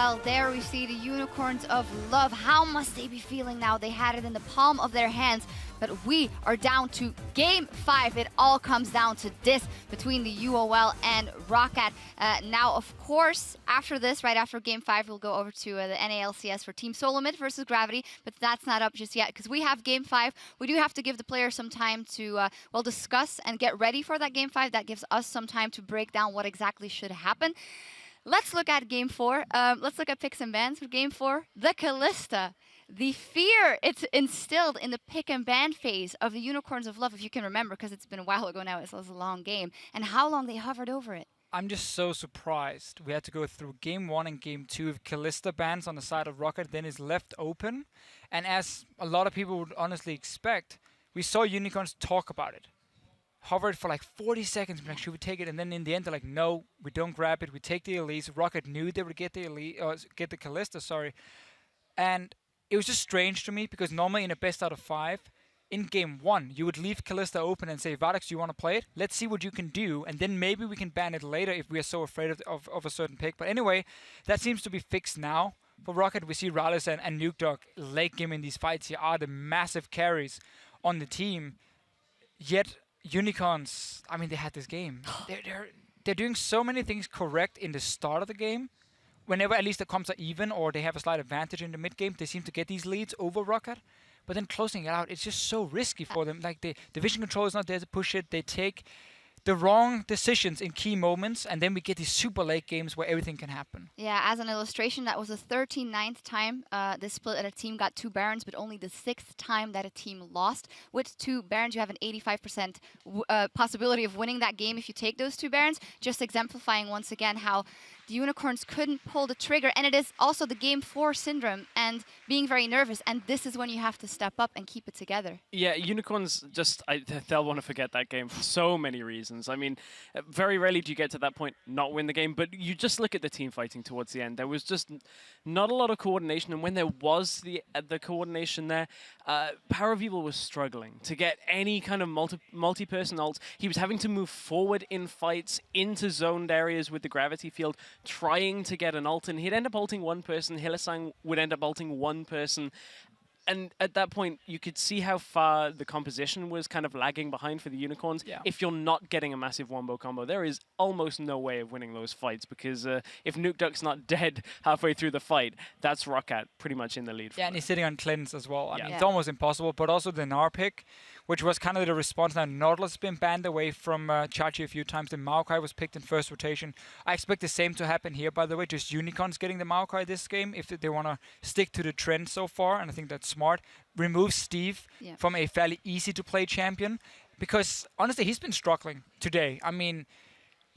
Well, there we see the Unicorns of Love. How must they be feeling now? They had it in the palm of their hands, but we are down to Game 5. It all comes down to this between the UOL and ROCCAT. Now, of course, after this, right after Game 5, we'll go over to the NALCS for Team Solomid versus Gravity, but that's not up just yet because we have Game 5. We do have to give the players some time to, well, discuss and get ready for that Game 5. That gives us some time to break down what exactly should happen. Let's look at Game 4. Let's look at picks and bans for Game 4. The Callista. The fear it's instilled in the pick and ban phase of the Unicorns of Love, if you can remember, because it's been a while ago now, it was a long game, and how long they hovered over it. I'm just so surprised. We had to go through Game 1 and Game 2 with Callista bans on the side of ROCCAT, then is left open. And as a lot of people would honestly expect, we saw Unicorns talk about it. Hovered for like 40 seconds, like, should we take it? And then in the end, they're like, no, we don't grab it. We take the Elise. ROCCAT knew they would get the Elise, get the Callista, sorry. And it was just strange to me because normally in a best out of 5, in Game 1, you would leave Callista open and say, VODS, do you want to play it? Let's see what you can do, and then maybe we can ban it later if we are so afraid of a certain pick. But anyway, that seems to be fixed now. For ROCCAT, we see Rallis and Nuke Dog late game in these fights here are the massive carries on the team. Yet Unicorns, I mean, they had this game. They're doing so many things correct in the start of the game. Whenever at least the comps are even or they have a slight advantage in the mid game, they seem to get these leads over ROCCAT. But then closing it out, it's just so risky for them. Like the vision control is not there to push it. They take the wrong decisions in key moments, and then we get these super late games where everything can happen. Yeah, as an illustration, that was the 39th time this split at a team got 2 Barons, but only the 6th time that a team lost. With 2 Barons, you have an 85% possibility of winning that game if you take those 2 Barons, just exemplifying once again how the Unicorns couldn't pull the trigger. And it is also the Game 4 syndrome and being very nervous, and this is when you have to step up and keep it together. Yeah, Unicorns just, they'll want to forget that game for so many reasons. I mean, very rarely do you get to that point, not win the game, but you just look at the team fighting towards the end. There was just not a lot of coordination, and when there was the coordination there, Power of Evil was struggling to get any kind of multi-person ults. He was having to move forward in fights into zoned areas with the gravity field, trying to get an ult, and he'd end up ulting one person, Hylissang would end up ulting one person. And at that point, you could see how far the composition was kind of lagging behind for the Unicorns. Yeah. If you're not getting a massive wombo combo, there is almost no way of winning those fights because if Nuke Duck's not dead halfway through the fight, that's ROCCAT pretty much in the lead. Yeah, and he's sitting on cleanse as well. I mean, Yeah. it's almost impossible. But also the Gnar pick, which was kind of the response. Now, Nautilus has been banned away from Chachi a few times. The Maokai was picked in first rotation. I expect the same to happen here, by the way. Just Unicorns getting the Maokai this game if they want to stick to the trend so far, and I think that's smart. Remove Steve from a fairly easy-to-play champion because, honestly, he's been struggling today. I mean,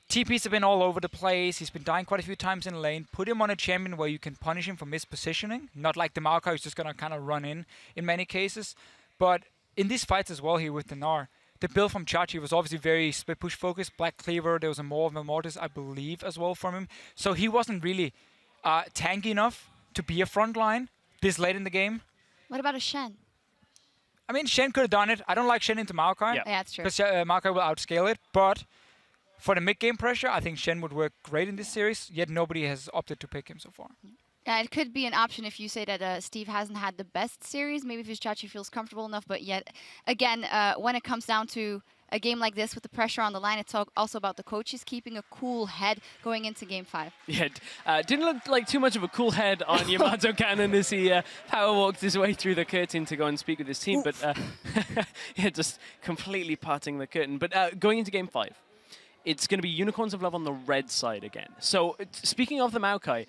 TPs have been all over the place. He's been dying quite a few times in lane. Put him on a champion where you can punish him for mispositioning. Not like the Maokai who's just going to kind of run in many cases. But in these fights as well here with the Gnar, the build from Chachi was obviously very split push focused. Black Cleaver, there was a more of a Mortis, I believe, as well from him. So he wasn't really tanky enough to be a front line this late in the game. What about a Shen? I mean, Shen could have done it. I don't like Shen into Maokai. Yeah, that's true. Because Maokai will outscale it. But for the mid-game pressure, I think Shen would work great in this series, yet nobody has opted to pick him so far. It could be an option if you say that Steve hasn't had the best series, maybe if his Chachi feels comfortable enough, but yet, again, when it comes down to a game like this with the pressure on the line, it's also about the coaches keeping a cool head going into Game 5. Yeah, didn't look like too much of a cool head on Yamato Cannon as he power walked his way through the curtain to go and speak with his team, but yeah, just completely parting the curtain. But going into Game 5, it's going to be Unicorns of Love on the red side again. So speaking of the Maokai,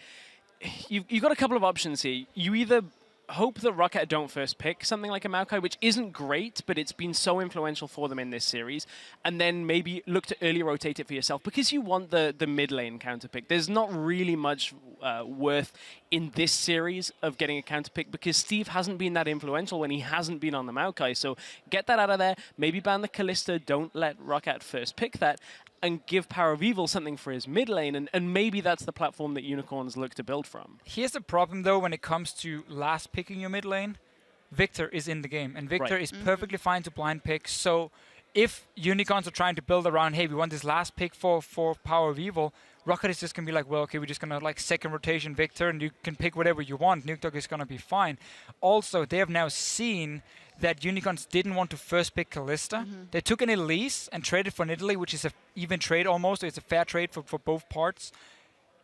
you've got a couple of options here. You either hope that ROCCAT don't first pick something like a Maokai, which isn't great, but it's been so influential for them in this series, and then maybe look to early rotate it for yourself because you want the mid lane counter pick. There's not really much worth in this series of getting a counter pick because Steve hasn't been that influential when he hasn't been on the Maokai. So get that out of there. Maybe ban the Callista. Don't let ROCCAT first pick that. And give Power of Evil something for his mid lane, and maybe that's the platform that Unicorns look to build from. Here's the problem, though, when it comes to last picking your mid lane. Victor is in the game, and Victor is perfectly fine to blind pick, so if Unicorns are trying to build around, hey, we want this last pick for Power of Evil, ROCCAT is just going to be like, well, okay, we're just going to like second rotation Victor, and you can pick whatever you want. Nuke Dog is going to be fine. Also, they have now seen that Unicorns didn't want to first pick Kalista. They took an Elise and traded for Nidalee, which is an even trade almost. It's a fair trade for both parts.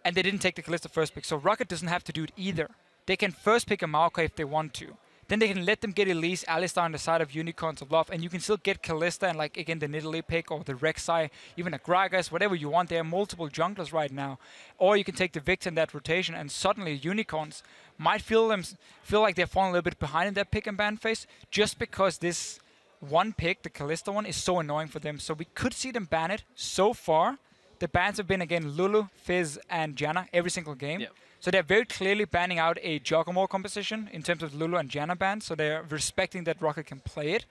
And they didn't take the Kalista first pick. So ROCCAT doesn't have to do it either. They can first pick a Maokai if they want to. Then they can let them get Elise, Alistar on the side of Unicorns of Love, and you can still get Kalista and, like, again, the Nidalee pick or the Rek'Sai, even a Gragas, whatever you want. There are multiple junglers right now. Or you can take the Victor in that rotation, and suddenly Unicorns might feel like they're falling a little bit behind in that pick and ban phase, just because this one pick, the Kalista one, is so annoying for them. So we could see them ban it. So far, the bans have been, again, Lulu, Fizz, and Janna every single game. Yep. So they're very clearly banning out a Juggernaut composition in terms of Lulu and Janna ban, so they're respecting that ROCCAT can play it.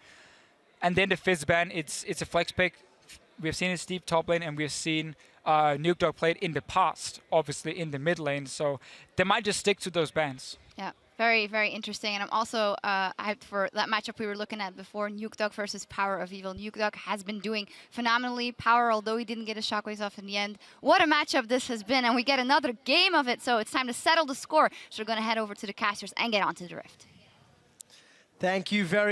And then the Fizz ban, it's a flex pick. We've seen it Steve top lane, and we've seen Nuke Dog play it in the past, obviously in the mid lane, so they might just stick to those bans. Yeah. Very, very interesting. And I'm also hyped for that matchup we were looking at before, Nuke Dog versus Power of Evil. Nuke Dog has been doing phenomenally. Power, although he didn't get his shockwaves off in the end. What a matchup this has been, and we get another game of it, so it's time to settle the score. So we're going to head over to the casters and get onto the Rift. Thank you very